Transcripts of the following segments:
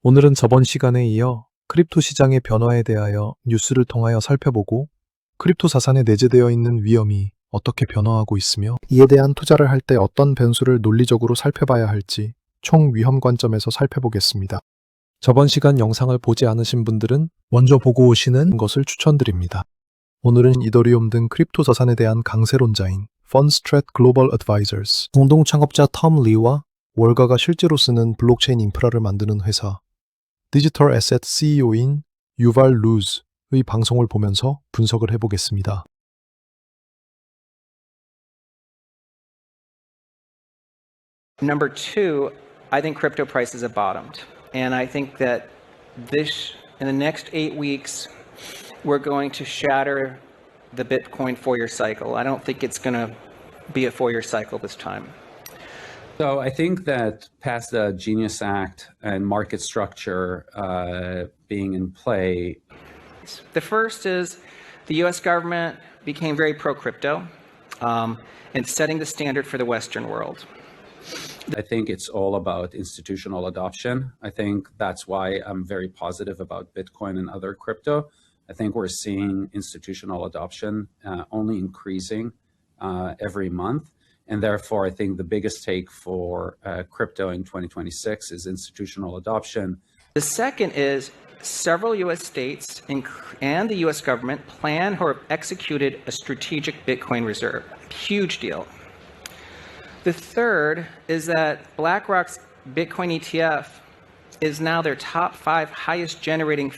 오늘은 저번 시간에 이어 크립토 시장의 변화에 대하여 뉴스를 통하여 살펴보고 크립토 자산에 내재되어 있는 위험이 어떻게 변화하고 있으며 이에 대한 투자를 할 때 어떤 변수를 논리적으로 살펴봐야 할지 총 위험 관점에서 살펴보겠습니다. 저번 시간 영상을 보지 않으신 분들은 먼저 보고 오시는 것을 추천드립니다. 오늘은 이더리움 등 크립토 자산에 대한 강세론자인 펀스트랫 글로벌 어드바이저스 공동 창업자 텀 리와 월가가 실제로 쓰는 블록체인 인프라를 만드는 회사 디지털 에셋 CEO인 유발 루즈의 방송을 보면서 분석을 해보겠습니다. Number two, I think crypto prices have bottomed. And I think that in the next 8 weeks, we're going to shatter the Bitcoin 4-year cycle. I don't think it's going to be a 4-year cycle this time. So I think that past the Genius Act and market structure being in play. The first is the US government became very pro-crypto and setting the standard for the Western world. I think it's all about institutional adoption. I think that's why I'm very positive about Bitcoin and other crypto. I think we're seeing institutional adoption only increasing every month. And therefore, I think the biggest take for crypto in 2026 is institutional adoption. The second is several US states and the US government plan or have executed a strategic Bitcoin reserve. Huge deal. The third is that BlackRock's Bitcoin ETF is now their top 5 highest generating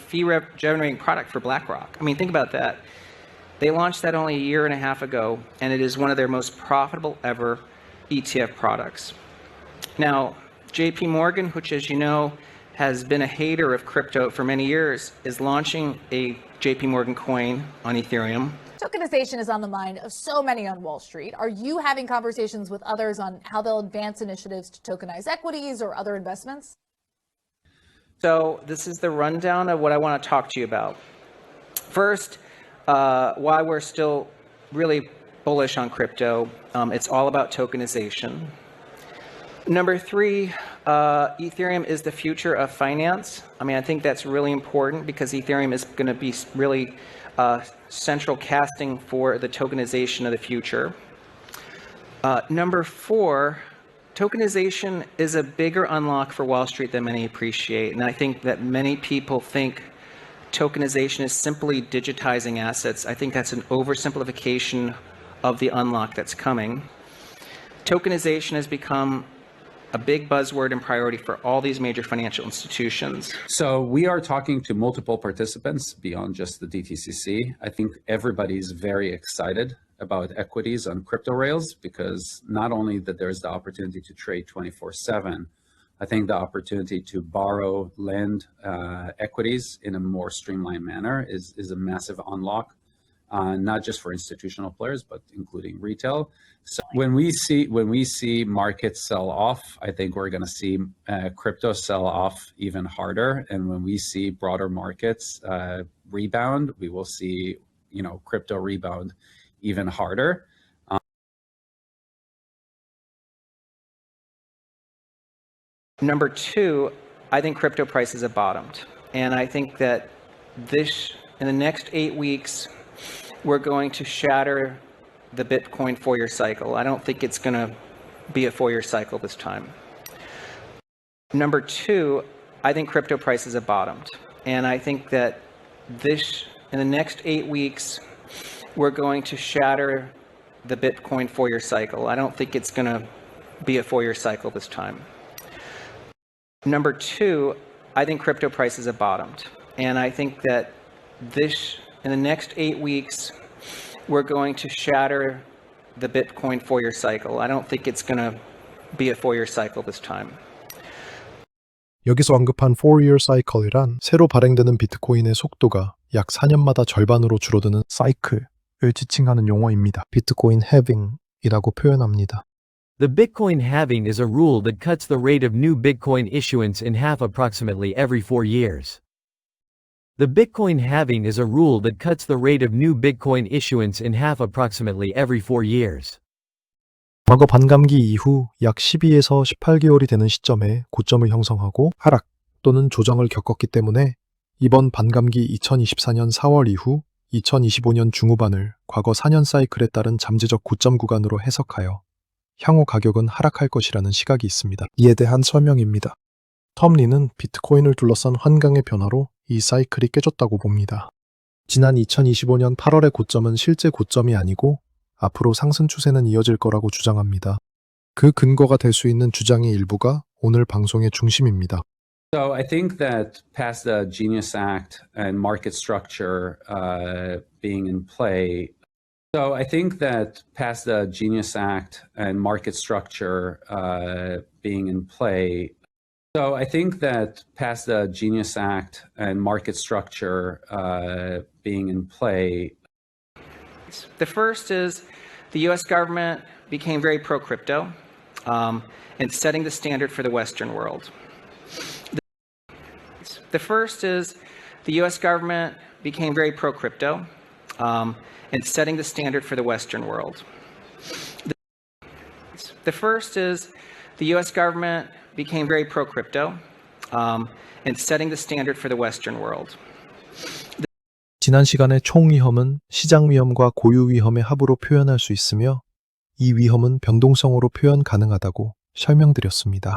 generating product for BlackRock. I mean, think about that. They launched that only a year and a half ago, and it is one of their most profitable ever ETF products. Now, JP Morgan, which as you know, has been a hater of crypto for many years, is launching a JP Morgan coin on Ethereum. Tokenization is on the mind of so many on Wall Street. Are you having conversations with others on how they'll advance initiatives to tokenize equities or other investments? So this is the rundown of what I want to talk to you about. First, why we're still really bullish on crypto. It's all about tokenization. Number 3, Ethereum is the future of finance. I mean, I think that's really important because Ethereum is going to be really central casting for the tokenization of the future. Number 4, tokenization is a bigger unlock for Wall Street than many appreciate. And I think that many people think tokenization is simply digitizing assets. I think that's an oversimplification of the unlock that's coming. Tokenization has become a big buzzword and priority for all these major financial institutions. So we are talking to multiple participants beyond just the DTCC. I think everybody's very excited about equities on crypto rails because not only that there's the opportunity to trade 24/7, I think the opportunity to borrow, lend equities in a more streamlined manner is a massive unlock, not just for institutional players, but including retail. So when we see markets sell off, I think we're going to see crypto sell off even harder. And when we see broader markets rebound, we will see crypto rebound even harder. Number 2, I think crypto prices have bottomed. And I think that in the next 8 weeks, we're going to shatter the Bitcoin 4-year cycle. I don't think it's going to be a 4-year cycle this time. Number 2, I think crypto prices have bottomed. And I think that in the next 8 weeks, we're going to shatter the Bitcoin 4-year cycle. I don't think it's going to be a 4-year cycle this time. Number 2, I think crypto prices have bottomed. And I think that in the next 8 weeks, we're going to shatter the Bitcoin 4-year cycle. I don't think it's going to be a 4-year cycle this time. 여기서 언급한 4-year cycle이란 새로 발행되는 비트코인의 속도가 약 4년마다 절반으로 줄어드는 사이클을 지칭하는 용어입니다. 비트코인 halving이라고 표현합니다. The Bitcoin halving is a rule that cuts the rate of new Bitcoin issuance in half approximately every 4 years. The Bitcoin halving is a rule that cuts the rate of new Bitcoin issuance in half approximately every 4 years. 과거 반감기 이후 약 12에서 18개월이 되는 시점에 고점을 형성하고 하락 또는 조정을 겪었기 때문에 이번 반감기 2024년 4월 이후 2025년 중후반을 과거 4년 사이클에 따른 잠재적 고점 구간으로 해석하여 향후 가격은 하락할 것이라는 시각이 있습니다. 이에 대한 설명입니다. 텀 리는 비트코인을 둘러싼 환경의 변화로 이 사이클이 깨졌다고 봅니다. 지난 2025년 8월의 고점은 실제 고점이 아니고 앞으로 상승 추세는 이어질 거라고 주장합니다. 그 근거가 될 수 있는 주장의 일부가 오늘 방송의 중심입니다. So I think that past the Genius Act and market structure being in play. So I think that past the Genius Act and market structure being in play. So I think that past the Genius Act and market structure being in play. The first is the US government became very pro-crypto and setting the standard for the Western world. The first is the US government became very pro-crypto and setting the standard for the Western world. The first is the US government became very pro-crypto and setting the standard for the Western world. 지난 시간에 총위험은 시장 위험과 고유 위험의 합으로 표현할 수 있으며 이 위험은 변동성으로 표현 가능하다고 설명드렸습니다.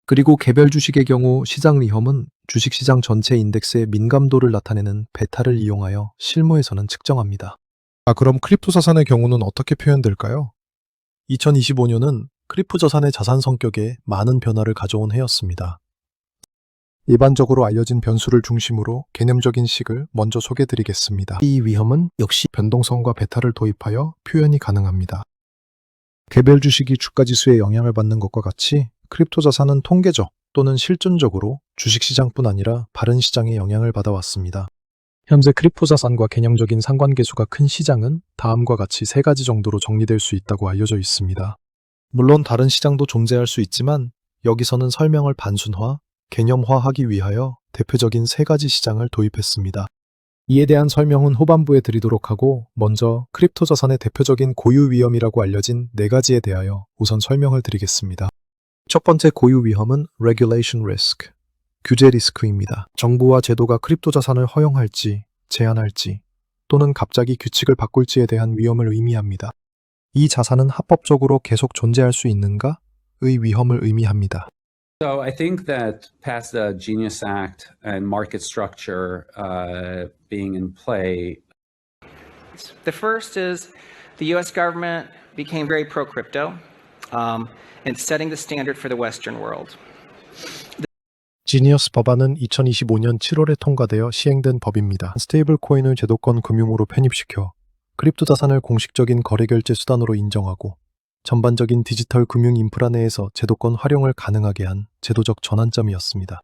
그리고 개별 주식의 경우 시장 위험은 주식시장 전체 인덱스의 민감도를 나타내는 베타를 이용하여 실무에서는 측정합니다. 그럼 크립토 자산의 경우는 어떻게 표현될까요? 2025년은 크립토 자산의 자산 성격에 많은 변화를 가져온 해였습니다. 일반적으로 알려진 변수를 중심으로 개념적인 식을 먼저 소개드리겠습니다. 이 위험은 역시 변동성과 베타를 도입하여 표현이 가능합니다. 개별 주식이 주가지수에 영향을 받는 것과 같이 크립토 자산은 통계적 또는 실존적으로 주식시장뿐 아니라 다른 시장에 영향을 받아왔습니다. 현재 크립토 자산과 개념적인 상관계수가 큰 시장은 다음과 같이 3가지 정도로 정리될 수 있다고 알려져 있습니다. 물론 다른 시장도 존재할 수 있지만 여기서는 설명을 단순화, 개념화하기 위하여 대표적인 3가지 시장을 도입했습니다. 이에 대한 설명은 후반부에 드리도록 하고 먼저 크립토 자산의 대표적인 고유 위험이라고 알려진 4가지에 대하여 우선 설명을 드리겠습니다. 첫 번째 고유 위험은 Regulation Risk, 규제 리스크입니다. 정부와 제도가 크립토 자산을 허용할지, 제한할지, 또는 갑자기 규칙을 바꿀지에 대한 위험을 의미합니다. 이 자산은 합법적으로 계속 존재할 수 있는가의 위험을 의미합니다. So I think that past the Genius Act and market structure being in play. The first is the US government became very pro-crypto and setting the standard for the Western world. 지니어스 법안은 2025년 7월에 통과되어 시행된 법입니다. 스테이블 코인을 제도권 금융으로 편입시켜 크립토 자산을 공식적인 거래 결제 수단으로 인정하고 전반적인 디지털 금융 인프라 내에서 제도권 활용을 가능하게 한 제도적 전환점이었습니다.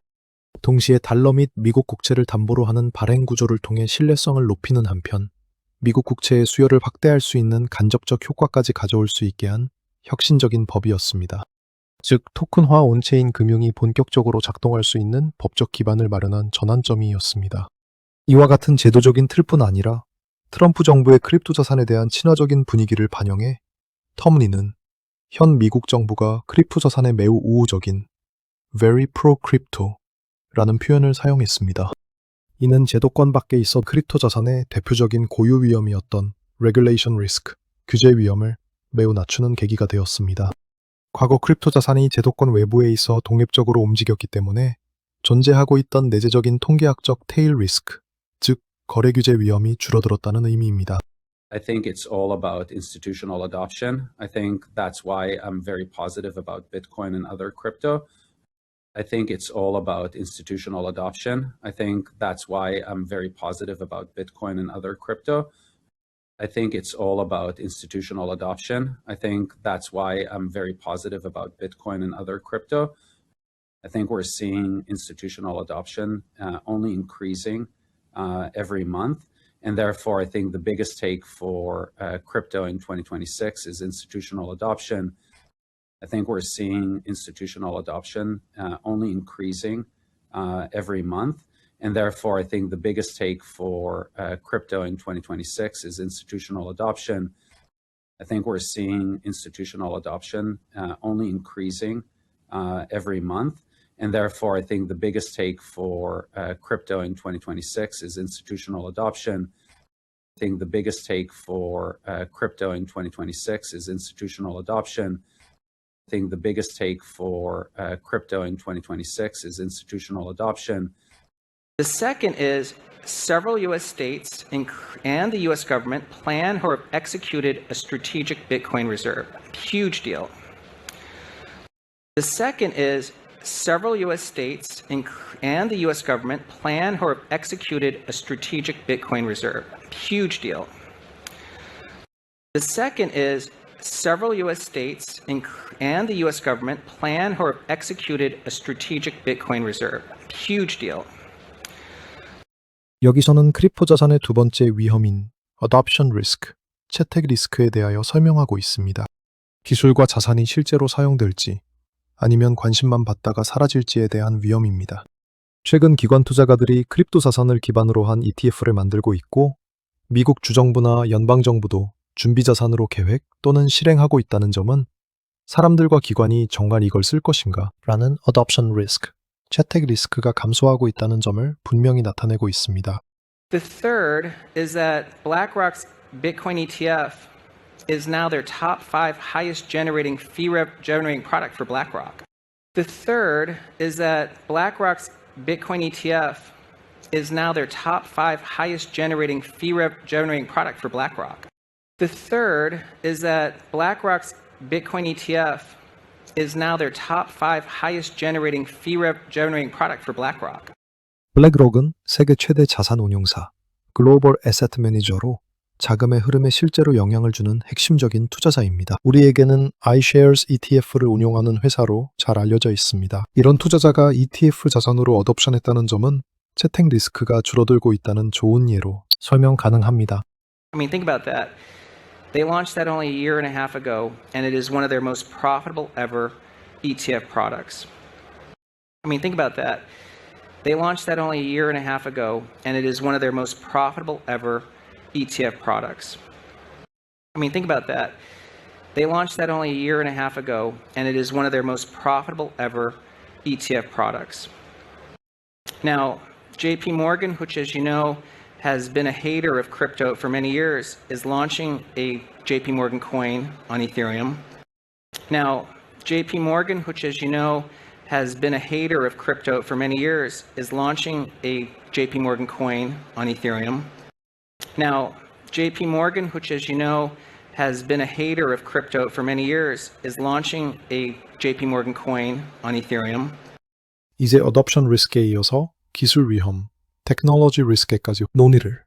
동시에 달러 및 미국 국채를 담보로 하는 발행 구조를 통해 신뢰성을 높이는 한편 미국 국채의 수요를 확대할 수 있는 간접적 효과까지 가져올 수 있게 한 혁신적인 법이었습니다. 즉 토큰화 온체인 금융이 본격적으로 작동할 수 있는 법적 기반을 마련한 전환점이었습니다. 이와 같은 제도적인 틀뿐 아니라 트럼프 정부의 크립토 자산에 대한 친화적인 분위기를 반영해 텀리는 현 미국 정부가 크립토 자산에 매우 우호적인 very pro-crypto라는 표현을 사용했습니다. 이는 제도권 밖에 있어 크립토 자산의 대표적인 고유 위험이었던 regulation risk, 규제 위험을 매우 낮추는 계기가 되었습니다. 과거 크립토 자산이 제도권 외부에 있어 독립적으로 움직였기 때문에 존재하고 있던 내재적인 통계학적 테일 리스크, 즉 거래 규제 위험이 줄어들었다는 의미입니다. I think it's all about institutional adoption. I think that's why I'm very positive about Bitcoin and other crypto. I think it's all about institutional adoption. I think that's why I'm very positive about Bitcoin and other crypto. I think it's all about institutional adoption. I think that's why I'm very positive about Bitcoin and other crypto. I think we're seeing institutional adoption only increasing every month. And therefore, I think the biggest take for crypto in 2026 is institutional adoption. I think we're seeing institutional adoption only increasing every month. And therefore, I think the biggest take for crypto in 2026 is institutional adoption. I think we're seeing institutional adoption only increasing every month. And therefore, I think the biggest take for crypto in 2026 is institutional adoption. I think the biggest take for crypto in 2026 is institutional adoption. I think the biggest take for crypto in 2026 is institutional adoption. The second is several U.S. states and the U.S. government plan or have executed a strategic Bitcoin reserve. Huge deal. The second is several U.S. states and the U.S. government plan or have executed a strategic Bitcoin reserve. Huge deal. The second is several U.S. states and the U.S. government plan or have executed a strategic Bitcoin reserve. Huge deal. 여기서는 크립토 자산의 두 번째 위험인 Adoption Risk, 채택 리스크에 대하여 설명하고 있습니다. 기술과 자산이 실제로 사용될지 아니면 관심만 받다가 사라질지에 대한 위험입니다. 최근 기관 투자가들이 크립토 자산을 기반으로 한 ETF를 만들고 있고 미국 주정부나 연방정부도 준비 자산으로 계획 또는 실행하고 있다는 점은 사람들과 기관이 정말 이걸 쓸 것인가? 라는 Adoption Risk, 채택 리스크가 감소하고 있다는 점을 분명히 나타내고 있습니다. The third is that BlackRock's Bitcoin ETF is now their top 5 highest generating generating product for BlackRock. The third is that BlackRock's Bitcoin ETF is now their top 5 highest generating generating product for BlackRock. The third is that BlackRock's Bitcoin ETF is now their top 5 highest generating generating product for BlackRock. 블랙록은 세계 최대 자산 운용사, 글로벌 에셋 매니저로 자금의 흐름에 실제로 영향을 주는 핵심적인 투자자입니다. 우리에게는 iShares ETF를 운용하는 회사로 잘 알려져 있습니다. 이런 투자자가 ETF 자산으로 어덥션했다는 점은 채택 리스크가 줄어들고 있다는 좋은 예로 설명 가능합니다. I mean, think about that. They launched that only a year and a half ago, and it is one of their most profitable ever ETF products. I mean, think about that. They launched that only a year and a half ago, and it is one of their most profitable ever ETF products. I mean, think about that. They launched that only a year and a half ago, and it is one of their most profitable ever ETF products. Now, JP Morgan, which, as you know, has been a hater of crypto for many years, is launching a JP Morgan coin on Ethereum. Now, JP Morgan, which, as you know, has been a hater of crypto for many years, is launching a JP Morgan coin on Ethereum. Now, JP Morgan, which, as you know, has been a hater of crypto for many years, is launching a JP Morgan coin on Ethereum. 이제 어덥션 리스크에 이어서 기술 위험, 테크놀로지 리스크까지 논의를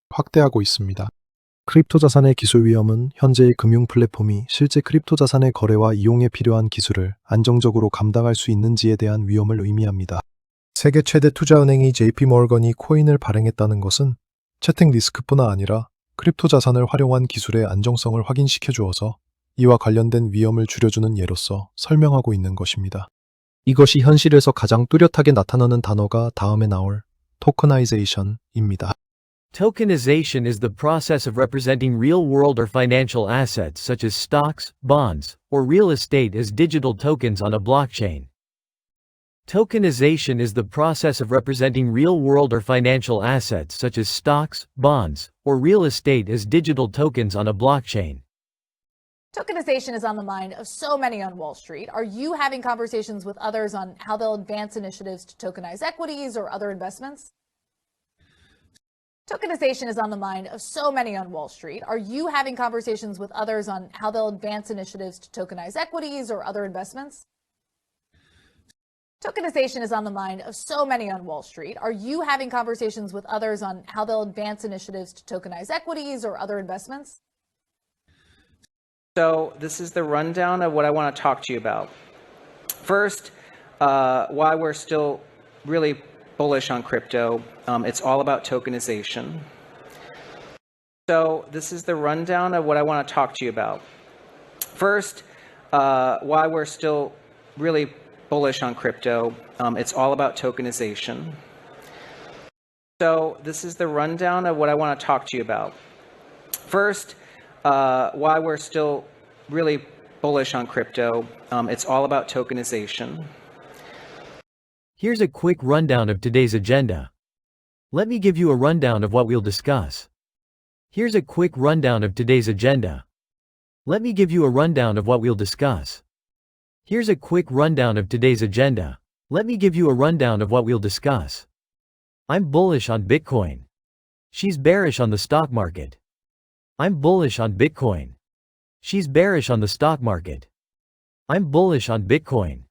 확대하고 있습니다. 크립토 자산의 기술 위험은 현재의 금융 플랫폼이 실제 크립토 자산의 거래와 이용에 필요한 기술을 안정적으로 감당할 수 있는지에 대한 위험을 의미합니다. 세계 최대 투자은행이 JP모건이 코인을 발행했다는 것은 채택 리스크뿐 아니라 크립토 자산을 활용한 기술의 안정성을 확인시켜 주어서 이와 관련된 위험을 줄여주는 예로서 설명하고 있는 것입니다. 이것이 현실에서 가장 뚜렷하게 나타나는 단어가 다음에 나올 토커나이제이션입니다. Tokenization is the process of representing real-world or financial assets such as stocks, bonds, or real estate as digital tokens on a blockchain. Tokenization is the process of representing real-world or financial assets such as stocks, bonds, or real estate as digital tokens on a blockchain. Tokenization is on the mind of so many on Wall Street. Are you having conversations with others on how they'll advance initiatives to tokenize equities or other investments? Tokenization is on the mind of so many on Wall Street. Are you having conversations with others on how they'll advance initiatives to tokenize equities or other investments? Tokenization is on the mind of so many on Wall Street. Are you having conversations with others on how they'll advance initiatives to tokenize equities or other investments? So this is the rundown of what I want to talk to you about. First, why we're still really bullish on crypto. It's all about tokenization. So this is the rundown of what I want to talk to you about. First, why we're still really bullish on crypto. It's all about tokenization. So this is the rundown of what I want to talk to you about. First, why we're still really bullish on crypto. It's all about tokenization. Here's a quick rundown of today's agenda. Let me give you a rundown of what we'll discuss. Here's a quick rundown of today's agenda. Let me give you a rundown of what we'll discuss. Here's a quick rundown of today's agenda. Let me give you a rundown of what we'll discuss. I'm bullish on Bitcoin. She's bearish on the stock market. I'm bullish on Bitcoin. She's bearish on the stock market. I'm bullish on Bitcoin.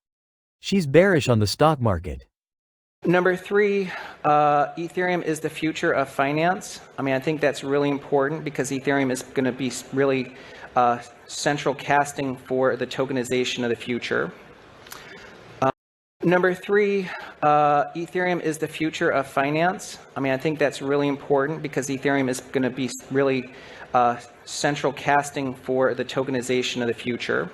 She's bearish on the stock market. Number three, Ethereum is the future of finance. I mean, I think that's really important because Ethereum is going to be really central casting for the tokenization of the future. Number three, Ethereum is the future of finance. I mean, I think that's really important because Ethereum is going to be really central casting for the tokenization of the future.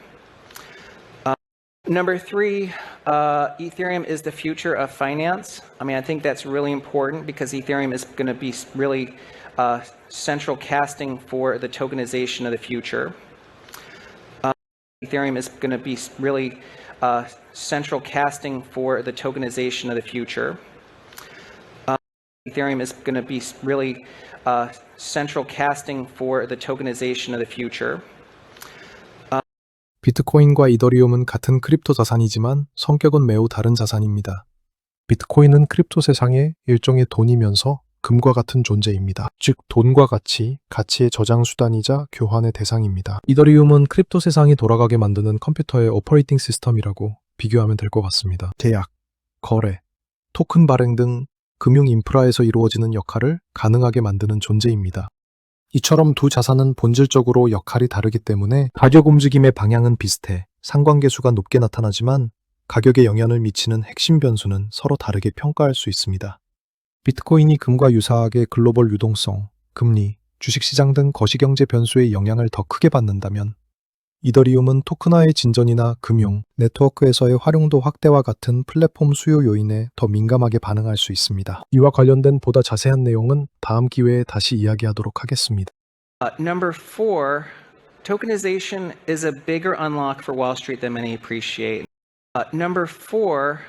Number three, Ethereum is the future of finance. I mean, I think that's really important because Ethereum is going to be really central casting for the tokenization of the future. Ethereum is going to be really central casting for the tokenization of the future. Ethereum is going to be really central casting for the tokenization of the future. 비트코인과 이더리움은 같은 크립토 자산이지만 성격은 매우 다른 자산입니다. 비트코인은 크립토 세상의 일종의 돈이면서 금과 같은 존재입니다. 즉 돈과 같이 가치의 저장 수단이자 교환의 대상입니다. 이더리움은 크립토 세상이 돌아가게 만드는 컴퓨터의 오퍼레이팅 시스템이라고 비교하면 될 것 같습니다. 계약, 거래, 토큰 발행 등 금융 인프라에서 이루어지는 역할을 가능하게 만드는 존재입니다. 이처럼 두 자산은 본질적으로 역할이 다르기 때문에 가격 움직임의 방향은 비슷해 상관계수가 높게 나타나지만 가격에 영향을 미치는 핵심 변수는 서로 다르게 평가할 수 있습니다. 비트코인이 금과 유사하게 글로벌 유동성, 금리, 주식시장 등 거시경제 변수의 영향을 더 크게 받는다면 이더리움은 토큰화의 진전이나 금융, 네트워크에서의 활용도 확대와 같은 플랫폼 수요 요인에 더 민감하게 반응할 수 있습니다. 이와 관련된 보다 자세한 내용은 다음 기회에 다시 이야기하도록 하겠습니다. Number four, tokenization is a bigger unlock for Wall Street than many appreciate. Number four,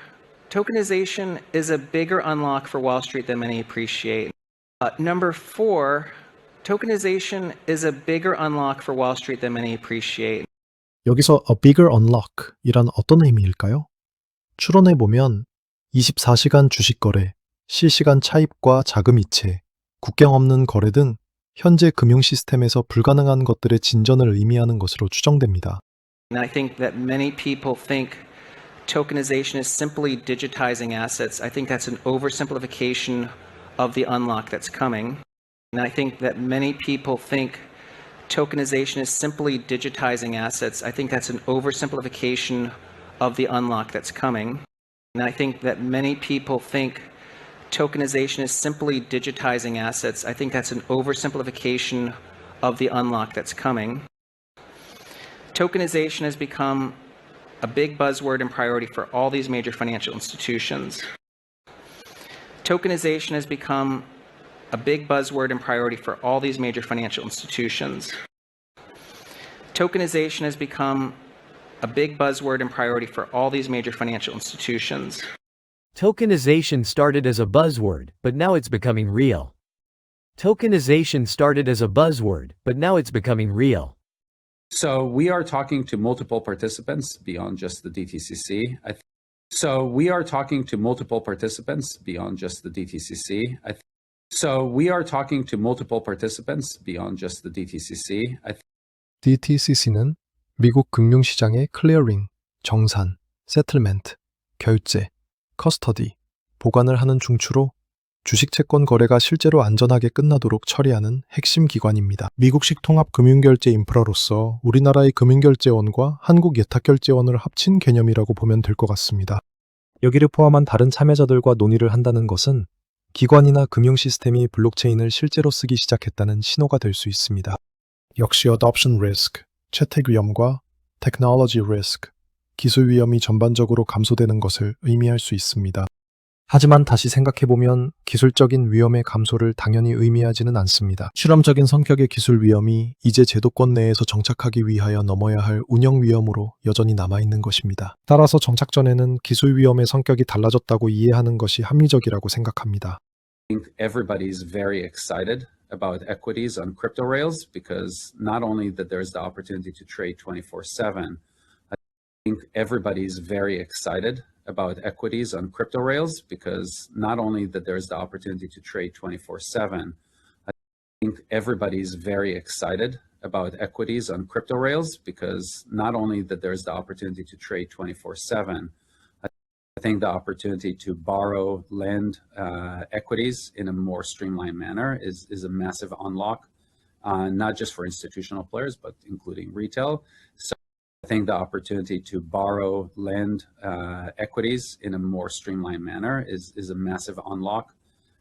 tokenization is a bigger unlock for Wall Street than many appreciate. Number four, tokenization is a bigger unlock for Wall Street than many appreciate. 여기서 a bigger unlock 이란 어떤 의미일까요? 추론해 보면 24시간 주식 거래, 실시간 차입과 자금 이체, 국경 없는 거래 등 현재 금융 시스템에서 불가능한 것들의 진전을 의미하는 것으로 추정됩니다. And I think that many people think tokenization is simply digitizing assets. I think that's an oversimplification of the unlock that's coming. And I think that many people think tokenization is simply digitizing assets. I think that's an oversimplification of the unlock that's coming. And I think that many people think tokenization is simply digitizing assets. I think that's an oversimplification of the unlock that's coming. Tokenization has become a big buzzword and priority for all these major financial institutions. Tokenization has become a big buzzword and priority for all these major financial institutions. Tokenization has become a big buzzword and priority for all these major financial institutions. Tokenization started as a buzzword, but now it's becoming real. Tokenization started as a buzzword, but now it's becoming real. So we are talking to multiple participants beyond just the DTCC. So we are talking to multiple participants beyond just the DTCC. So we are talking to multiple participants beyond just the DTCC. DTCC는 미국 금융시장의 클리어링, 정산, 세틀멘트, 결제, 커스터디, 보관을 하는 중추로 주식 채권 거래가 실제로 안전하게 끝나도록 처리하는 핵심 기관입니다. 미국식 통합 금융결제 인프라로서 우리나라의 금융결제원과 한국 예탁결제원을 합친 개념이라고 보면 될 것 같습니다. 여기를 포함한 다른 참여자들과 논의를 한다는 것은 기관이나 금융 시스템이 블록체인을 실제로 쓰기 시작했다는 신호가 될 수 있습니다. 역시 adoption risk, 채택 위험과 technology risk, 기술 위험이 전반적으로 감소되는 것을 의미할 수 있습니다. 하지만 다시 생각해보면 기술적인 위험의 감소를 당연히 의미하지는 않습니다. 실험적인 성격의 기술 위험이 이제 제도권 내에서 정착하기 위하여 넘어야 할 운영 위험으로 여전히 남아있는 것입니다. 따라서 정착 전에는 기술 위험의 성격이 달라졌다고 이해하는 것이 합리적이라고 생각합니다. I think everybody's very excited about equities on crypto rails because not only that there's the opportunity to trade 24/7, I think everybody's very excited about equities on crypto rails because not only that there's the opportunity to trade 24/7, I think everybody's very excited about equities on crypto rails because not only that there's the opportunity to trade 24/7, I think the opportunity to borrow, lend equities in a more streamlined manner is a massive unlock, not just for institutional players, but including retail. So I think the opportunity to borrow, lend equities in a more streamlined manner is a massive unlock,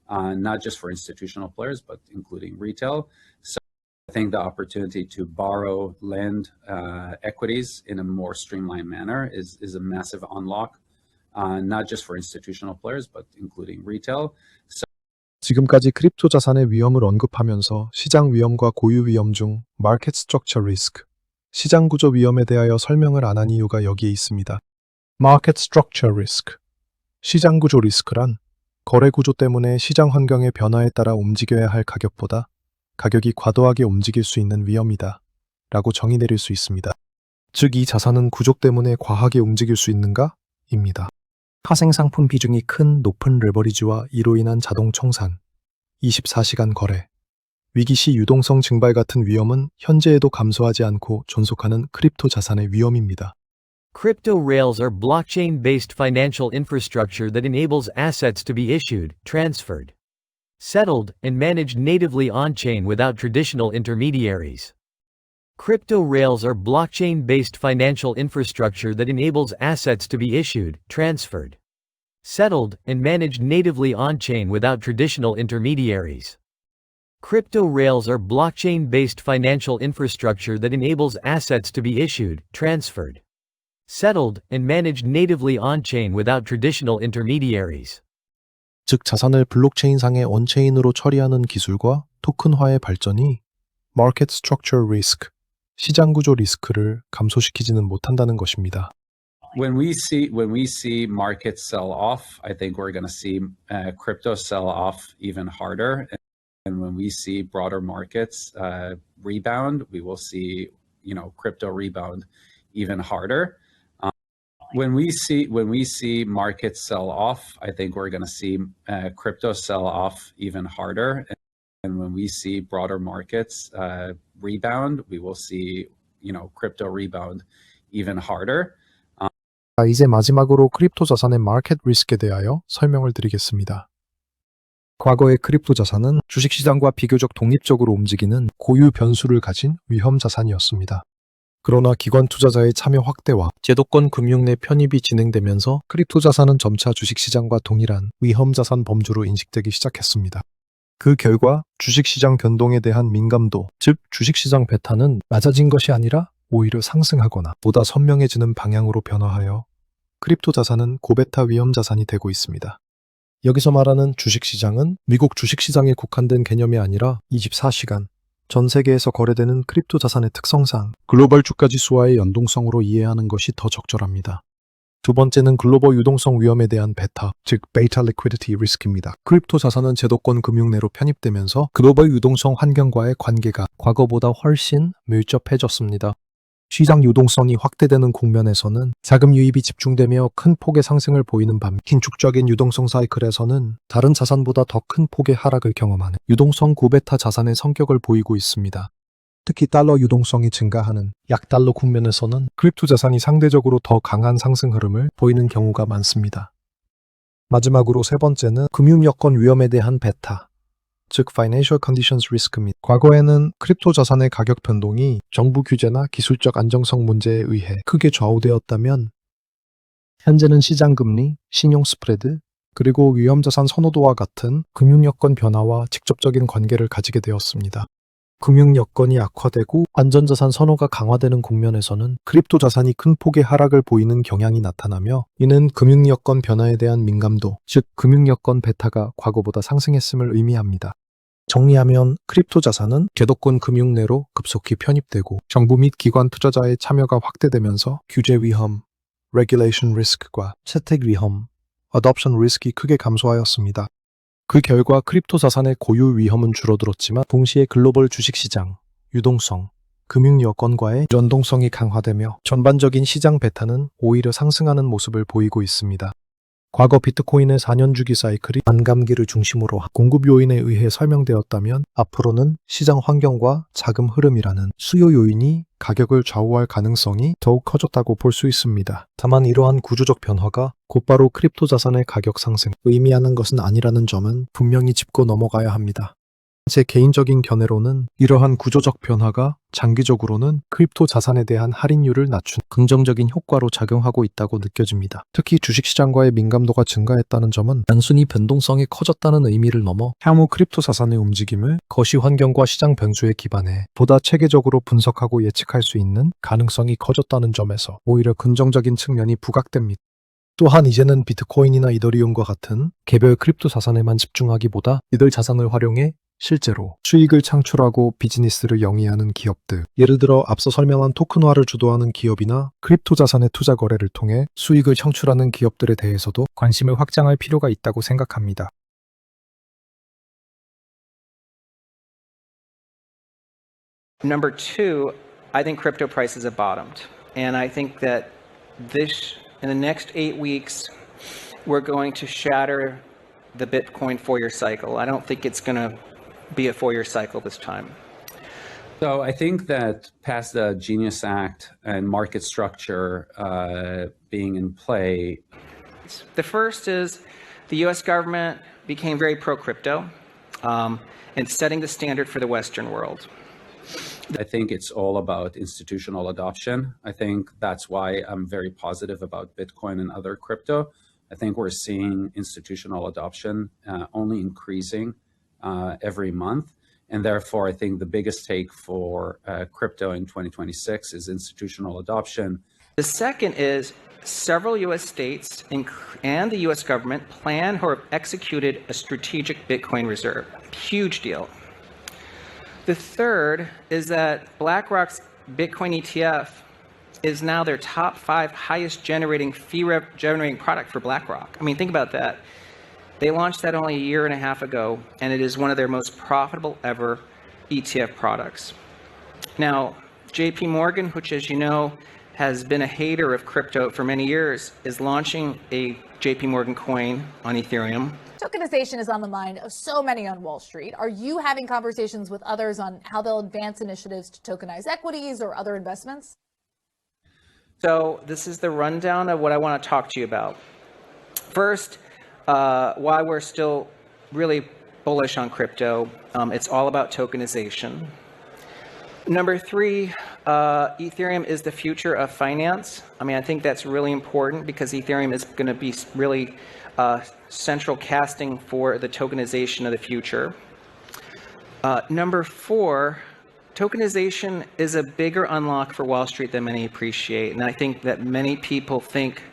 not just for institutional players, but including retail. So I think the opportunity to borrow, lend equities in a more streamlined manner is a massive unlock, not just for institutional players, but including retail. So 지금까지 크립토 자산의 위험을 언급하면서 시장 위험과 고유 위험 중 Market Structure Risk, 시장 구조 위험에 대하여 설명을 안 한 이유가 여기에 있습니다. Market Structure Risk, 시장 구조 리스크란 거래 구조 때문에 시장 환경의 변화에 따라 움직여야 할 가격보다 가격이 과도하게 움직일 수 있는 위험이다 라고 정의 내릴 수 있습니다. 즉, 이 자산은 구조 때문에 과하게 움직일 수 있는가? 입니다. 파생상품 비중이 큰 높은 레버리지와 이로 인한 자동 청산, 24시간 거래, 위기 시 유동성 증발 같은 위험은 현재에도 감소하지 않고 존속하는 크립토 자산의 위험입니다. Crypto rails are blockchain-based financial infrastructure that enables assets to be issued, transferred, settled, and managed natively on-chain without traditional intermediaries. Crypto rails are blockchain-based financial infrastructure that enables assets to be issued, transferred, settled, and managed natively on-chain without traditional intermediaries. Crypto rails are blockchain-based financial infrastructure that enables assets to be issued, transferred, settled, and managed natively on-chain without traditional intermediaries. 즉, 자산을 블록체인상의 온체인으로 처리하는 기술과 토큰화의 발전이 Market Structure Risk, 시장 구조 리스크를 감소시키지는 못한다는 것입니다. when we see markets sell off, I think we're going to see crypto sell off even harder. And when we see broader markets rebound, we will see crypto rebound even harder. When we see markets sell off, I think we're going to see crypto sell off even harder. And when we see broader markets rebound, we will see crypto rebound even harder. 이제 마지막으로 크립토 자산의 마켓 리스크에 대하여 설명을 드리겠습니다. 과거의 크립토 자산은 주식시장과 비교적 독립적으로 움직이는 고유 변수를 가진 위험 자산이었습니다. 그러나 기관 투자자의 참여 확대와 제도권 금융 내 편입이 진행되면서 크립토 자산은 점차 주식시장과 동일한 위험 자산 범주로 인식되기 시작했습니다. 그 결과 주식시장 변동에 대한 민감도, 즉 주식시장 베타는 낮아진 것이 아니라 오히려 상승하거나 보다 선명해지는 방향으로 변화하여 크립토 자산은 고베타 위험 자산이 되고 있습니다. 여기서 말하는 주식시장은 미국 주식시장에 국한된 개념이 아니라 24시간, 전 세계에서 거래되는 크립토 자산의 특성상 글로벌 주가 지수와의 연동성으로 이해하는 것이 더 적절합니다. 두 번째는 글로벌 유동성 위험에 대한 베타, 즉 베이타 리퀴디티 리스크입니다. 크립토 자산은 제도권 금융 내로 편입되면서 글로벌 유동성 환경과의 관계가 과거보다 훨씬 밀접해졌습니다. 시장 유동성이 확대되는 국면에서는 자금 유입이 집중되며 큰 폭의 상승을 보이는 반면 긴축적인 유동성 사이클에서는 다른 자산보다 더 큰 폭의 하락을 경험하는 유동성 고베타 자산의 성격을 보이고 있습니다. 특히 달러 유동성이 증가하는 약달러 국면에서는 크립토 자산이 상대적으로 더 강한 상승 흐름을 보이는 경우가 많습니다. 마지막으로 세 번째는 금융 여건 위험에 대한 베타, 즉 Financial Conditions Risk입니다. 과거에는 크립토 자산의 가격 변동이 정부 규제나 기술적 안정성 문제에 의해 크게 좌우되었다면 현재는 시장 금리, 신용 스프레드, 그리고 위험 자산 선호도와 같은 금융 여건 변화와 직접적인 관계를 가지게 되었습니다. 금융 여건이 악화되고 안전자산 선호가 강화되는 국면에서는 크립토 자산이 큰 폭의 하락을 보이는 경향이 나타나며 이는 금융 여건 변화에 대한 민감도, 즉 금융 여건 베타가 과거보다 상승했음을 의미합니다. 정리하면 크립토 자산은 개도권 금융 내로 급속히 편입되고 정부 및 기관 투자자의 참여가 확대되면서 규제 위험, regulation risk과 채택 위험, adoption risk이 크게 감소하였습니다. 그 결과 크립토 자산의 고유 위험은 줄어들었지만 동시에 글로벌 주식시장, 유동성, 금융 여건과의 연동성이 강화되며 전반적인 시장 베타는 오히려 상승하는 모습을 보이고 있습니다. 과거 비트코인의 4년 주기 사이클이 반감기를 중심으로 공급 요인에 의해 설명되었다면 앞으로는 시장 환경과 자금 흐름이라는 수요 요인이 가격을 좌우할 가능성이 더욱 커졌다고 볼 수 있습니다. 다만 이러한 구조적 변화가 곧바로 크립토 자산의 가격 상승을 의미하는 것은 아니라는 점은 분명히 짚고 넘어가야 합니다. 제 개인적인 견해로는 이러한 구조적 변화가 장기적으로는 크립토 자산에 대한 할인율을 낮춘 긍정적인 효과로 작용하고 있다고 느껴집니다. 특히 주식시장과의 민감도가 증가했다는 점은 단순히 변동성이 커졌다는 의미를 넘어 향후 크립토 자산의 움직임을 거시 환경과 시장 변수에 기반해 보다 체계적으로 분석하고 예측할 수 있는 가능성이 커졌다는 점에서 오히려 긍정적인 측면이 부각됩니다. 또한 이제는 비트코인이나 이더리움과 같은 개별 크립토 자산에만 집중하기보다 이들 자산을 활용해 실제로 수익을 창출하고 비즈니스를 영위하는 기업들, 예를 들어 앞서 설명한 토큰화를 주도하는 기업이나 크립토 자산의 투자 거래를 통해 수익을 창출하는 기업들에 대해서도 관심을 확장할 필요가 있다고 생각합니다. Number two, I think crypto prices have bottomed. And I think that in the next 8 weeks, we're going to shatter the Bitcoin 4-year cycle. I don't think it's going to be a 4-year cycle this time. So I think that past the Genius Act and market structure being in play. The first is the US government became very pro-crypto and setting the standard for the Western world. I think it's all about institutional adoption. I think that's why I'm very positive about Bitcoin and other crypto. I think we're seeing institutional adoption only increasing every month. And therefore, I think the biggest take for crypto in 2026 is institutional adoption. The second is several US states and the US government plan or have executed a strategic Bitcoin reserve. Huge deal. The third is that BlackRock's Bitcoin ETF is now their top 5 highest generating generating product for BlackRock. I mean, think about that. They launched that only a year and a half ago, and it is one of their most profitable ever ETF products. Now, JP Morgan, which as you know, has been a hater of crypto for many years, is launching a JP Morgan coin on Ethereum. Tokenization is on the mind of so many on Wall Street. Are you having conversations with others on how they'll advance initiatives to tokenize equities or other investments? So this is the rundown of what I want to talk to you about. First, why we're still really bullish on crypto. It's all about tokenization. Number 3, Ethereum is the future of finance. I mean, I think that's really important because Ethereum is going to be really central casting for the tokenization of the future. Number 4, tokenization is a bigger unlock for Wall Street than many appreciate. And I think that many people think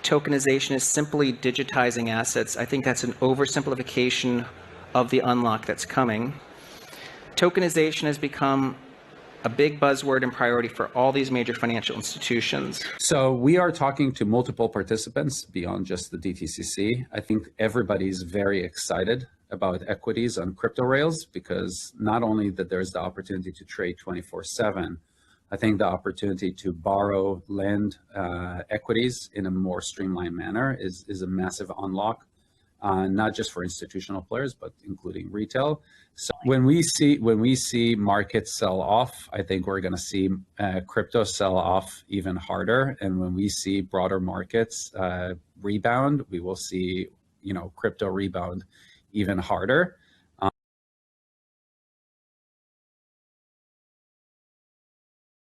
tokenization is simply digitizing assets. I think that's an oversimplification of the unlock that's coming. Tokenization has become a big buzzword and priority for all these major financial institutions. So we are talking to multiple participants beyond just the DTCC. I think everybody's very excited about equities on crypto rails because not only that there's the opportunity to trade 24/7, I think the opportunity to borrow, lend equities in a more streamlined manner is a massive unlock, not just for institutional players, but including retail. So when we see markets sell off, I think we're going to see crypto sell off even harder. And when we see broader markets rebound, we will see crypto rebound even harder.